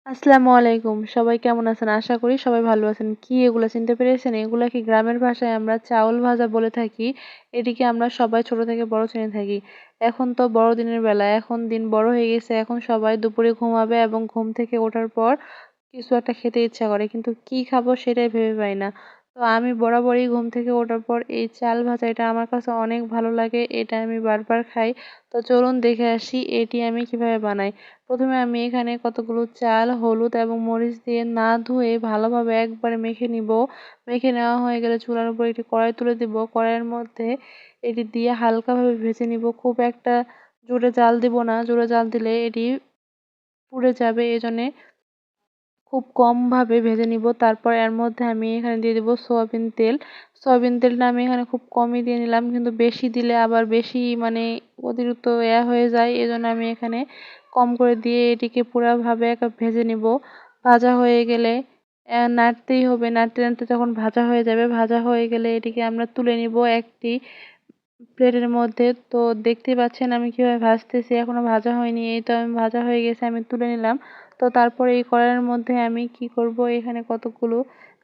আসসালামু আলাইকুম। সবাই কেমন আছেন? আশা করি সবাই ভালো আছেন। কি এগুলা চিনতে পেরেছেন? এগুলা কি গ্রামের ভাষায় আমরা চাউল ভাজা বলে থাকি। এটিকে আমরা সবাই ছোট থেকে বড় চিনে থাকি। এখন তো বড়দিনের বেলা। এখন দিন বড় হয়ে গেছে। এখন সবাই দুপুরে ঘুমাবে এবং ঘুম থেকে ওঠার পর কিছু একটা খেতে ইচ্ছা করে। কিন্তু কি খাবো সেটাই ভেবে পাই না। তো আমি বরাবরই ঘুম থেকে ওঠার পর এই চাল ভাজা এটা আমার কাছে অনেক ভালো লাগে। এটা আমি বারবার খাই। তো চলুন দেখে আসি এটি আমি কিভাবে বানাই। প্রথমে আমি এখানে কতগুলো চাল, হলুদ এবং মরিচ দিয়ে না ধুয়ে ভালোভাবে একবারে মেখে নিব। মেখে নেওয়া হয়ে গেলে চুলার উপর একটি কড়াই তুলে দিব। কড়াইয়ের মধ্যে এটি দিয়ে হালকাভাবে ভেজে নিব। খুব একটা জোরে জাল দিব না। জোরে জাল দিলে এটি পুড়ে যাবে। এজন্যে খুব কমভাবে ভেজে নিব। তারপর এর মধ্যে আমি এখানে দিয়ে দিব সয়াবিন তেল। সয়াবিন তেলটা আমি এখানে খুব কমই দিয়ে নিলাম। কিন্তু বেশি দিলে আবার বেশি অতিরিক্ত হয়ে যায়। এজন্য আমি এখানে কম করে দিয়ে এটিকে পুরাভাবে ভেজে নিব। ভাজা হয়ে গেলে নাড়তেই হবে। নাড়তে, নাড়তে যখন ভাজা হয়ে যাবে, ভাজা হয়ে গেলে এটিকে আমরা তুলে নিব একটি প্লেটের মধ্যে। তো দেখতেই পাচ্ছেন আমি কিভাবে ভাজতেছি। এখনো ভাজা হয়নি। এই তো আমি ভাজা হয়ে গেছে আমি তুলে নিলাম। তো তারপরে এই কড়াইয়ের মধ্যে আমি কি করব, এখানে কতগুলো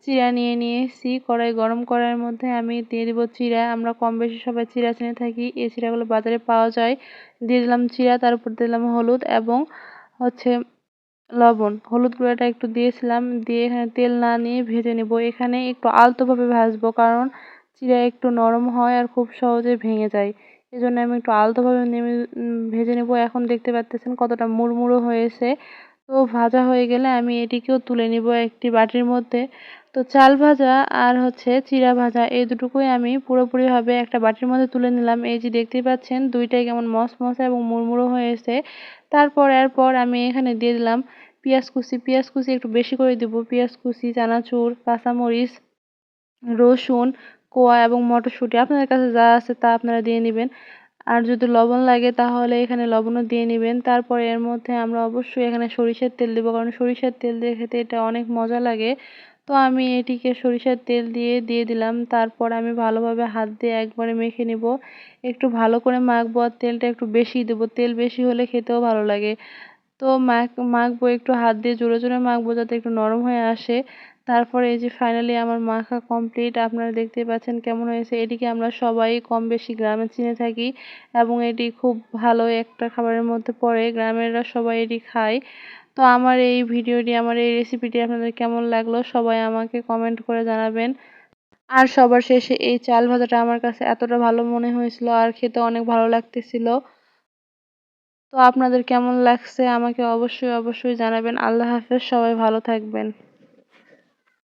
চিড়া নিয়ে নিয়েছি। কড়াই গরম করার মধ্যে আমি দিয়ে দিব চিড়া। আমরা কম বেশি সবাই চিড়া চিনে থাকি। এই চিড়াগুলো বাজারে পাওয়া যায়। দিয়ে দিলাম চিড়া, তার উপর দিলাম হলুদ এবং হচ্ছে লবণ। হলুদ গুঁড়াটা একটু দিয়েছিলাম। দিয়ে এখানে তেল না নিয়ে ভেজে নেব। এখানে একটু আলতোভাবে ভাজবো, কারণ চিড়া একটু নরম হয় আর খুব সহজে ভেঙে যায়। এজন্য আমি একটু আলতোভাবে ভেজে নেব। এখন দেখতে পারতেছেন কতটা মুড়মুড়ো হয়েছে। তো ভাজা হয়ে গেলে আমি এটিকেও তুলে নিব একটি বাটির মধ্যে। তো চাল ভাজা আর চিড়া ভাজা এই দুটোকেই আমি পুরোপুরিভাবে একটা বাটির মধ্যে তুলে নিলাম। এই যে দেখতেই পাচ্ছেন দুইটাই কেমন মশমশে এবং মুড়মুড়ো হয়েছে। এরপর আমি এখানে দিয়ে দিলাম পেঁয়াজ কুচি। পেঁয়াজ কুচি একটু বেশি করে দিব। পেঁয়াজ কুচি, চানাচুর, কাঁচামরিচ, রসুন কোয়া এবং মটরশুঁটি আপনাদের কাছে যা আছে তা আপনারা দিয়ে নিবেন। আর যদি লবণ লাগে তাহলে এখানে লবণও দিয়ে নিবেন। তারপর এর মধ্যে আমরা অবশ্যই এখানে সরিষার তেল দিব, কারণ সরিষার তেল দিয়ে খেতে এটা অনেক মজা লাগে। তো আমি এটিকে সরিষার তেল দিয়ে দিলাম। তারপর আমি ভালোভাবে হাত দিয়ে একবারে মেখে নিব। একটু ভালো করে মাখবো আর তেলটা একটু বেশি দেবো। তেল বেশি হলে খেতেও ভালো লাগে। তো মাখবো একটু হাত দিয়ে জোরে জোরে মাখবো যাতে একটু নরম হয়ে আসে। তারপরে এই যে ফাইনালি আমার মাখা কমপ্লিট। আপনারা দেখতেই পাচ্ছেন কেমন হয়েছে। এটিকে আমরা সবাই কম বেশি গ্রামে চিনে থাকি এবং এটি খুব ভালো একটা খাবারের মধ্যে পড়ে। গ্রামেররা সবাই এটি খায়। তো আমার এই রেসিপিটি আপনাদের কেমন লাগলো সবাই আমাকে কমেন্ট করে জানাবেন। আর সবার শেষে এই চাল ভাজাটা আমার কাছে এতটা ভালো মনে হয়েছিল আর খেতে অনেক ভালো লাগতেছিল। তো আপনাদের কেমন লাগছে আমাকে অবশ্যই জানাবেন। আল্লাহ হাফেজ, সবাই ভালো থাকবেন।